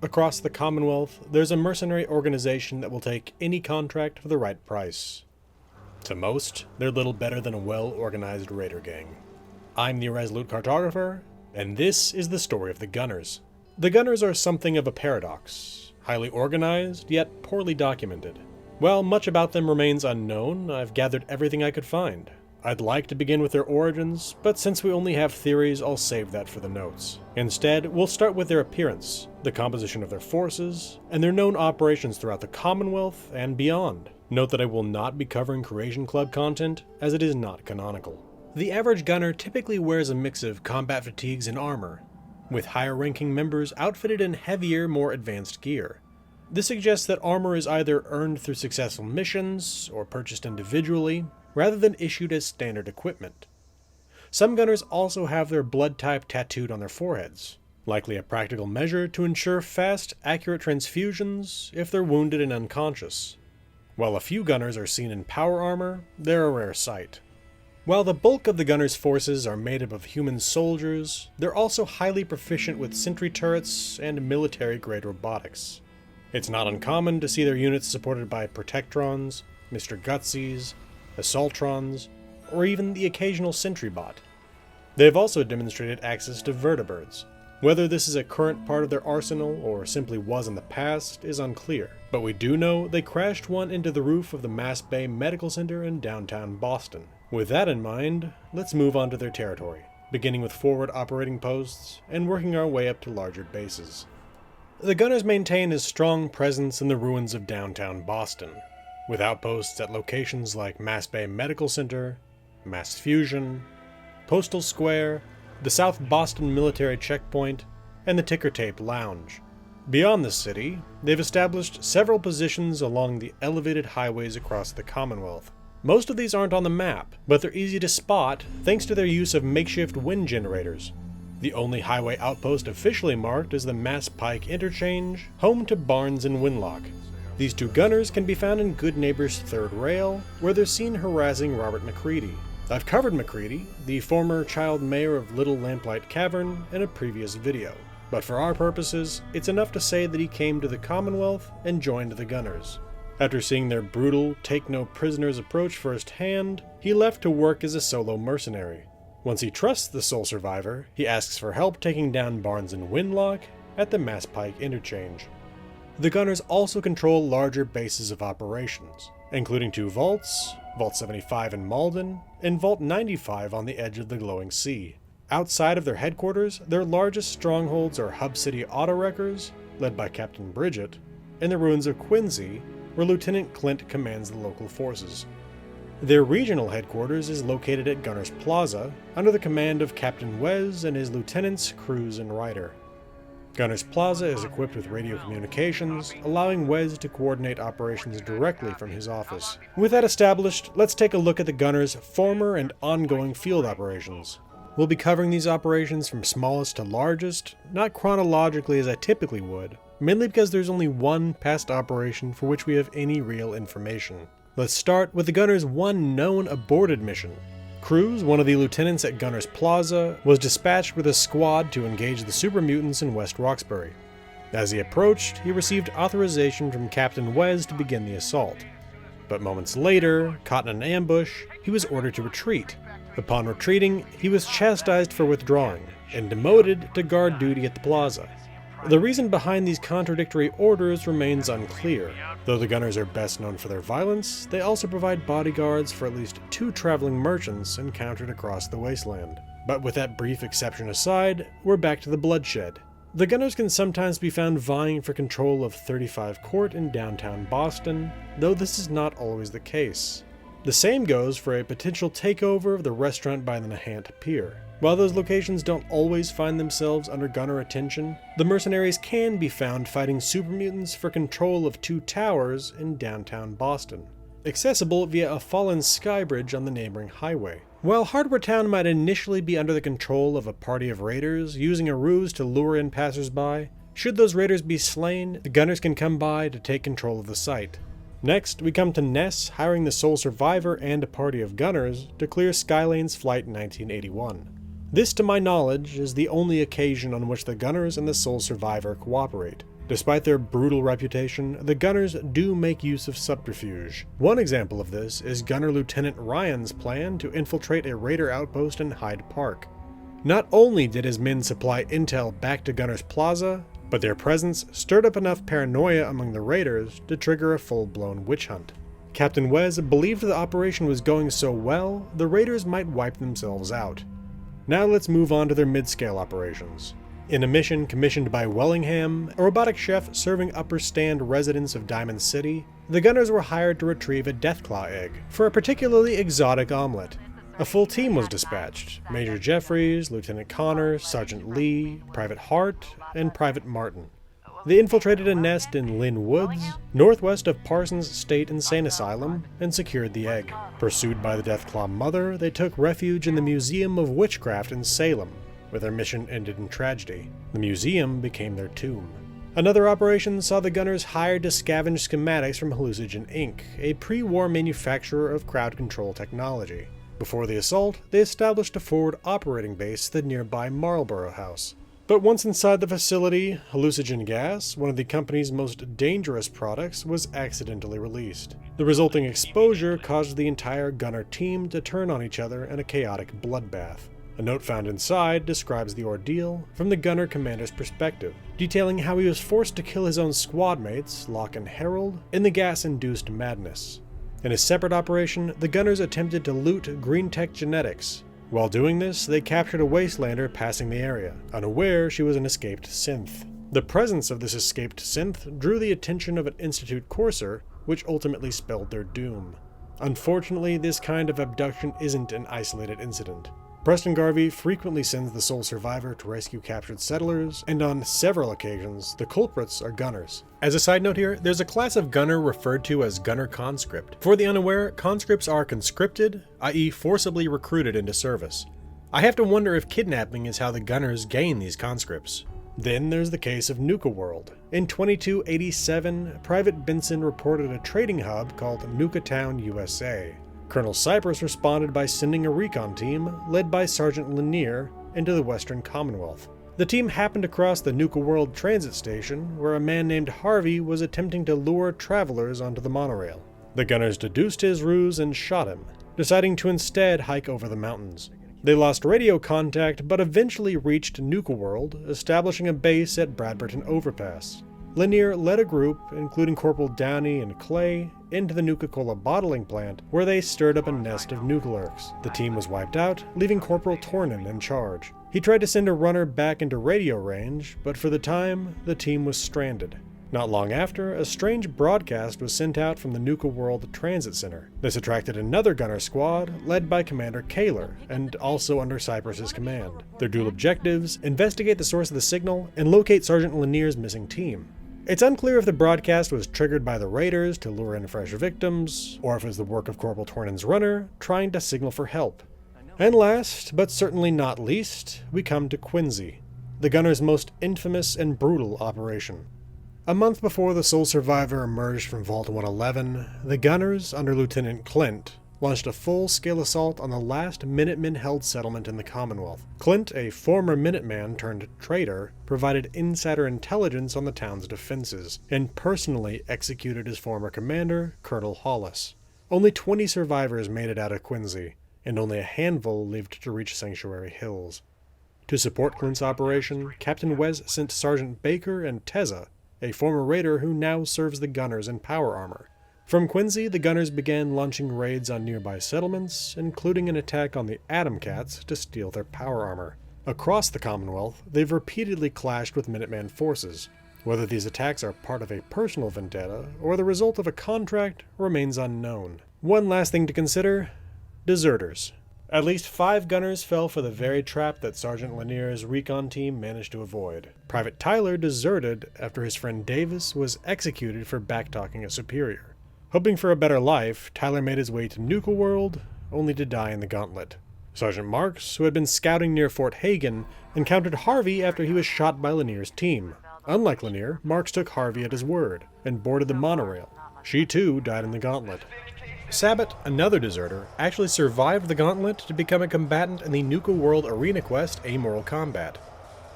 Across the Commonwealth, there's a mercenary organization that will take any contract for the right price. To most, they're little better than a well-organized raider gang. I'm the Irresolute Cartographer, and this is the story of the Gunners. The Gunners are something of a paradox, highly organized, yet poorly documented. While much about them remains unknown, I've gathered everything I could find. I'd like to begin with their origins, but since we only have theories, I'll save that for the notes. Instead, we'll start with their appearance, the composition of their forces, and their known operations throughout the Commonwealth and beyond. Note that I will not be covering Creation Club content, as it is not canonical. The average gunner typically wears a mix of combat fatigues and armor, with higher-ranking members outfitted in heavier, more advanced gear. This suggests that armor is either earned through successful missions, or purchased individually, rather than issued as standard equipment. Some gunners also have their blood type tattooed on their foreheads, likely a practical measure to ensure fast, accurate transfusions if they're wounded and unconscious. While a few gunners are seen in power armor, they're a rare sight. While the bulk of the gunners' forces are made up of human soldiers, they're also highly proficient with sentry turrets and military-grade robotics. It's not uncommon to see their units supported by Protectrons, Mr. Gutsies, Assaultrons, or even the occasional sentry bot. They have also demonstrated access to vertibirds. Whether this is a current part of their arsenal or simply was in the past is unclear, but we do know they crashed one into the roof of the Mass Bay Medical Center in downtown Boston. With that in mind, let's move on to their territory, beginning with forward operating posts and working our way up to larger bases. The Gunners maintain a strong presence in the ruins of downtown Boston, with outposts at locations like Mass Bay Medical Center, Mass Fusion, Postal Square, the South Boston Military Checkpoint, and the Ticker Tape Lounge. Beyond the city, they've established several positions along the elevated highways across the Commonwealth. Most of these aren't on the map, but they're easy to spot thanks to their use of makeshift wind generators. The only highway outpost officially marked is the Mass Pike Interchange, home to Barnes and Winlock. These two gunners can be found in Good Neighbor's 3rd Rail, where they're seen harassing Robert McCready. I've covered McCready, the former child mayor of Little Lamplight Cavern, in a previous video, but for our purposes, it's enough to say that he came to the Commonwealth and joined the Gunners. After seeing their brutal, take-no-prisoners approach firsthand, he left to work as a solo mercenary. Once he trusts the sole survivor, he asks for help taking down Barnes and Winlock at the Mass Pike Interchange. The Gunners also control larger bases of operations, including 2 vaults, Vault 75 in Malden, and Vault 95 on the edge of the glowing sea. Outside of their headquarters, their largest strongholds are Hub City Auto-Wreckers, led by Captain Bridget, and the ruins of Quincy, where Lieutenant Clint commands the local forces. Their regional headquarters is located at Gunners Plaza, under the command of Captain Wes and his lieutenants Cruz and Ryder. Gunners Plaza is equipped with radio communications, allowing Wes to coordinate operations directly from his office. With that established, let's take a look at the Gunners' former and ongoing field operations. We'll be covering these operations from smallest to largest, not chronologically as I typically would, mainly because there's only one past operation for which we have any real information. Let's start with the Gunners' one known aborted mission. Cruz, one of the lieutenants at Gunners Plaza, was dispatched with a squad to engage the super mutants in West Roxbury. As he approached, he received authorization from Captain Wes to begin the assault. But moments later, caught in an ambush, he was ordered to retreat. Upon retreating, he was chastised for withdrawing, and demoted to guard duty at the plaza. The reason behind these contradictory orders remains unclear. Though the Gunners are best known for their violence, they also provide bodyguards for at least 2 traveling merchants encountered across the wasteland. But with that brief exception aside, we're back to the bloodshed. The Gunners can sometimes be found vying for control of 35 Court in downtown Boston, though this is not always the case. The same goes for a potential takeover of the restaurant by the Nahant Pier. While those locations don't always find themselves under Gunner attention, the mercenaries can be found fighting super mutants for control of 2 towers in downtown Boston, accessible via a fallen sky bridge on the neighboring highway. While Hardware Town might initially be under the control of a party of raiders using a ruse to lure in passersby, should those raiders be slain, the Gunners can come by to take control of the site. Next, we come to Ness hiring the sole survivor and a party of Gunners to clear Skylane's Flight 1981. This, to my knowledge, is the only occasion on which the Gunners and the sole survivor cooperate. Despite their brutal reputation, the gunners do make use of subterfuge. One example of this is Gunner Lieutenant Ryan's plan to infiltrate a raider outpost in Hyde Park. Not only did his men supply intel back to Gunner's Plaza, but their presence stirred up enough paranoia among the raiders to trigger a full-blown witch hunt. Captain Wes believed the operation was going so well, the raiders might wipe themselves out. Now let's move on to their mid-scale operations. In a mission commissioned by Wellingham, a robotic chef serving upper stand residents of Diamond City, the gunners were hired to retrieve a Deathclaw egg for a particularly exotic omelet. A full team was dispatched: Major Jeffries, Lieutenant Connor, Sergeant Lee, Private Hart, and Private Martin. They infiltrated a nest in Lynn Woods, northwest of Parsons State Insane Asylum, and secured the egg. Pursued by the Deathclaw mother, they took refuge in the Museum of Witchcraft in Salem, where their mission ended in tragedy. The museum became their tomb. Another operation saw the gunners hired to scavenge schematics from Hallucinogen Inc., a pre-war manufacturer of crowd control technology. Before the assault, they established a forward operating base at the nearby Marlborough House. But once inside the facility, hallucinogen gas, one of the company's most dangerous products, was accidentally released. The resulting exposure caused the entire gunner team to turn on each other in a chaotic bloodbath. A note found inside describes the ordeal from the gunner commander's perspective, detailing how he was forced to kill his own squad mates, Locke and Harold, in the gas-induced madness. In a separate operation, the gunners attempted to loot Green Tech Genetics. While doing this, they captured a wastelander passing the area, unaware she was an escaped synth. The presence of this escaped synth drew the attention of an Institute courser, which ultimately spelled their doom. Unfortunately, this kind of abduction isn't an isolated incident. Preston Garvey frequently sends the sole survivor to rescue captured settlers, and on several occasions, the culprits are gunners. As a side note here, there's a class of gunner referred to as gunner conscript. For the unaware, conscripts are conscripted, i.e. forcibly recruited into service. I have to wonder if kidnapping is how the gunners gain these conscripts. Then there's the case of Nuka-World. In 2287, Private Benson reported a trading hub called Nuka-Town, USA. Colonel Cypress responded by sending a recon team, led by Sergeant Lanier, into the Western Commonwealth. The team happened across the Nuka-World transit station, where a man named Harvey was attempting to lure travelers onto the monorail. The gunners deduced his ruse and shot him, deciding to instead hike over the mountains. They lost radio contact, but eventually reached Nuka-World, establishing a base at Bradburton Overpass. Lanier led a group, including Corporal Downey and Clay, into the Nuka-Cola bottling plant, where they stirred up a nest of Nuka-Lurks. The team was wiped out, leaving Corporal Tornin in charge. He tried to send a runner back into radio range, but for the time, the team was stranded. Not long after, a strange broadcast was sent out from the Nuka-World Transit Center. This attracted another gunner squad, led by Commander Kaler, and also under Cypress's command. Their dual objectives: investigate the source of the signal, and locate Sergeant Lanier's missing team. It's unclear if the broadcast was triggered by the raiders to lure in fresh victims, or if it was the work of Corporal Tornin's runner trying to signal for help. And last, but certainly not least, we come to Quincy, the gunner's most infamous and brutal operation. A month before the sole survivor emerged from Vault 111, the gunners, under Lieutenant Clint, launched a full-scale assault on the last Minutemen-held settlement in the Commonwealth. Clint, a former Minuteman turned traitor, provided insider intelligence on the town's defenses, and personally executed his former commander, Colonel Hollis. Only 20 survivors made it out of Quincy, and only a handful lived to reach Sanctuary Hills. To support Clint's operation, Captain Wes sent Sergeant Baker and Teza, a former raider who now serves the gunners in power armor. From Quincy, the gunners began launching raids on nearby settlements, including an attack on the Atom Cats to steal their power armor. Across the Commonwealth, they've repeatedly clashed with Minuteman forces. Whether these attacks are part of a personal vendetta or the result of a contract remains unknown. One last thing to consider: deserters. At least 5 gunners fell for the very trap that Sergeant Lanier's recon team managed to avoid. Private Tyler deserted after his friend Davis was executed for backtalking a superior. Hoping for a better life, Tyler made his way to Nuka-World, only to die in the gauntlet. Sergeant Marks, who had been scouting near Fort Hagen, encountered Harvey after he was shot by Lanier's team. Unlike Lanier, Marks took Harvey at his word, and boarded the monorail. She too died in the gauntlet. Sabbat, another deserter, actually survived the gauntlet to become a combatant in the Nuka-World arena quest Amoral Combat.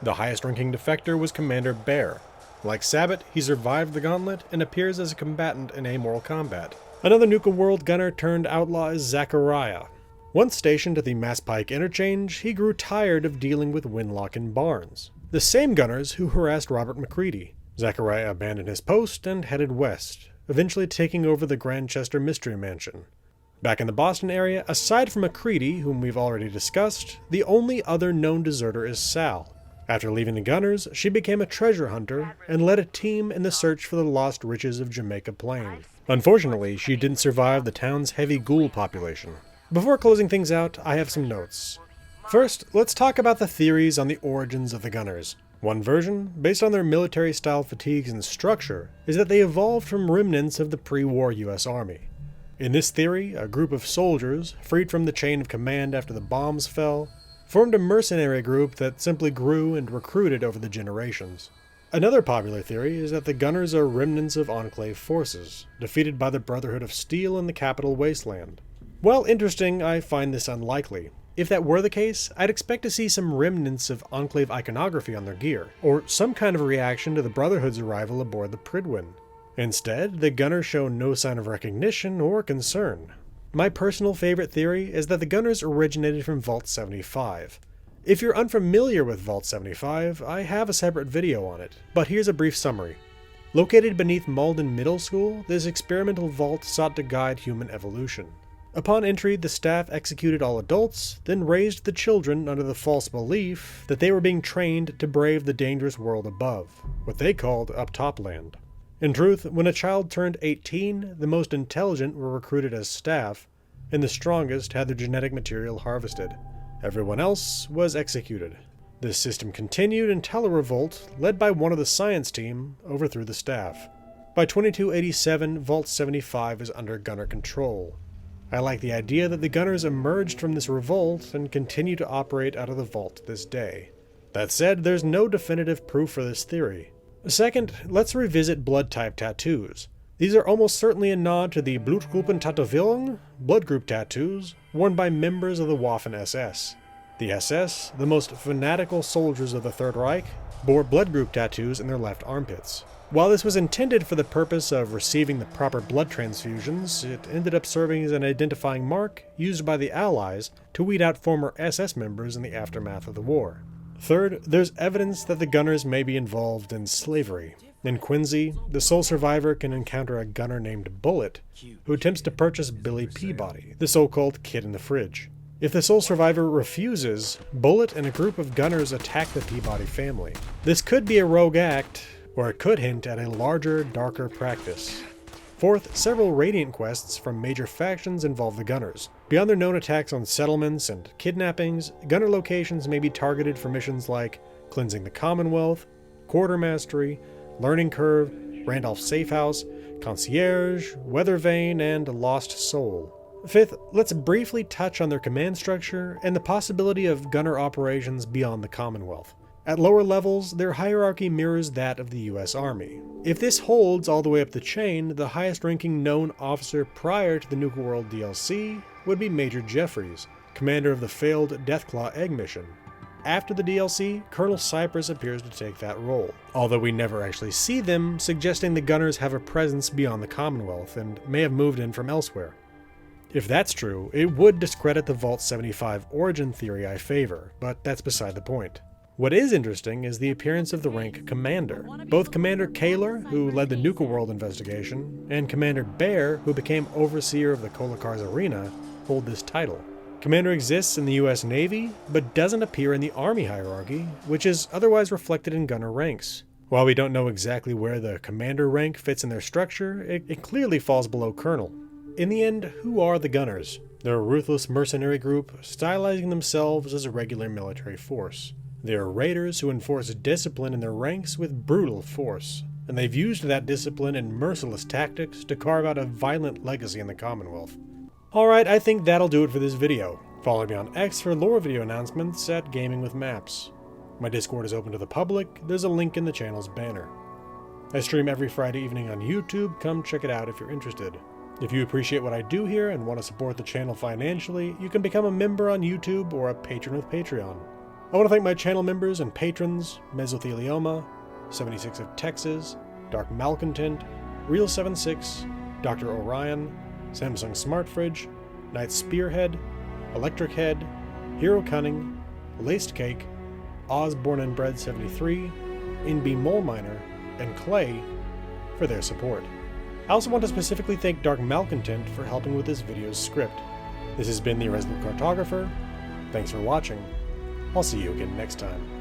The highest ranking defector was Commander Bear. Like Sabbat, he survived the gauntlet and appears as a combatant in Amoral Combat. Another Nuka-World gunner turned outlaw is Zachariah. Once stationed at the Mass Pike interchange, he grew tired of dealing with Winlock and Barnes, the same gunners who harassed Robert McCready. Zachariah abandoned his post and headed west, eventually taking over the Grantchester Mystery Mansion. Back in the Boston area, aside from McCready, whom we've already discussed, the only other known deserter is Sal. After leaving the Gunners, she became a treasure hunter and led a team in the search for the lost riches of Jamaica Plain. Unfortunately, she didn't survive the town's heavy ghoul population. Before closing things out, I have some notes. First, let's talk about the theories on the origins of the Gunners. One version, based on their military-style fatigues and structure, is that they evolved from remnants of the pre-war US Army. In this theory, a group of soldiers, freed from the chain of command after the bombs fell, formed a mercenary group that simply grew and recruited over the generations. Another popular theory is that the Gunners are remnants of Enclave forces, defeated by the Brotherhood of Steel in the Capital Wasteland. While interesting, I find this unlikely. If that were the case, I'd expect to see some remnants of Enclave iconography on their gear, or some kind of reaction to the Brotherhood's arrival aboard the Pridwin. Instead, the Gunners show no sign of recognition or concern. My personal favorite theory is that the Gunners originated from Vault 75. If you're unfamiliar with Vault 75, I have a separate video on it, but here's a brief summary. Located beneath Malden Middle School, this experimental vault sought to guide human evolution. Upon entry, the staff executed all adults, then raised the children under the false belief that they were being trained to brave the dangerous world above, what they called Up Top Land. In truth, when a child turned 18, the most intelligent were recruited as staff, and the strongest had their genetic material harvested. Everyone else was executed. This system continued until a revolt, led by one of the science team, overthrew the staff. By 2287, Vault 75 is under Gunner control. I like the idea that the Gunners emerged from this revolt and continue to operate out of the vault to this day. That said, there's no definitive proof for this theory. Second, let's revisit blood type tattoos. These are almost certainly a nod to the Blutgruppen-Tätowierung, blood group tattoos, worn by members of the Waffen-SS. The SS, the most fanatical soldiers of the Third Reich, bore blood group tattoos in their left armpits. While this was intended for the purpose of receiving the proper blood transfusions, it ended up serving as an identifying mark used by the Allies to weed out former SS members in the aftermath of the war. Third, there's evidence that the Gunners may be involved in slavery. In Quincy, the sole survivor can encounter a gunner named Bullet, who attempts to purchase Billy Peabody, the so-called kid in the fridge. If the sole survivor refuses, Bullet and a group of gunners attack the Peabody family. This could be a rogue act, or it could hint at a larger, darker practice. Fourth, several Radiant quests from major factions involve the Gunners. Beyond their known attacks on settlements and kidnappings, Gunner locations may be targeted for missions like Cleansing the Commonwealth, Quartermastery, Learning Curve, Randolph Safe House, Concierge, Weather Vane, and Lost Soul. Fifth, let's briefly touch on their command structure and the possibility of Gunner operations beyond the Commonwealth. At lower levels, their hierarchy mirrors that of the US Army. If this holds all the way up the chain, the highest-ranking known officer prior to the Nuka-World DLC would be Major Jeffries, commander of the failed Deathclaw Egg mission. After the DLC, Colonel Cypress appears to take that role, although we never actually see them, suggesting the Gunners have a presence beyond the Commonwealth and may have moved in from elsewhere. If that's true, it would discredit the Vault 75 origin theory I favor, but that's beside the point. What is interesting is the appearance of the rank Commander. Both Commander Kaler, who led the Nuka-World investigation, and Commander Bear, who became overseer of the Kolakars Arena, hold this title. Commander exists in the US Navy, but doesn't appear in the Army hierarchy, which is otherwise reflected in Gunner ranks. While we don't know exactly where the Commander rank fits in their structure, it clearly falls below Colonel. In the end, who are the Gunners? They're a ruthless mercenary group, stylizing themselves as a regular military force. They are raiders who enforce discipline in their ranks with brutal force, and they've used that discipline in merciless tactics to carve out a violent legacy in the Commonwealth. Alright, I think that'll do it for this video. Follow me on X for lore video announcements at Gaming with Maps. My Discord is open to the public, there's a link in the channel's banner. I stream every Friday evening on YouTube, come check it out if you're interested. If you appreciate what I do here and want to support the channel financially, you can become a member on YouTube or a patron with Patreon. I want to thank my channel members and patrons, Mesothelioma, 76 of Texas, Dark Malcontent, Real76, Dr. Orion, Samsung Smart Fridge, Night Spearhead, Electric Head, Hero Cunning, Laced Cake, Osborne and Bread 73, Inbee Mole Miner, and Clay for their support. I also want to specifically thank Dark Malcontent for helping with this video's script. This has been the Irresolute Cartographer. Thanks for watching. I'll see you again next time.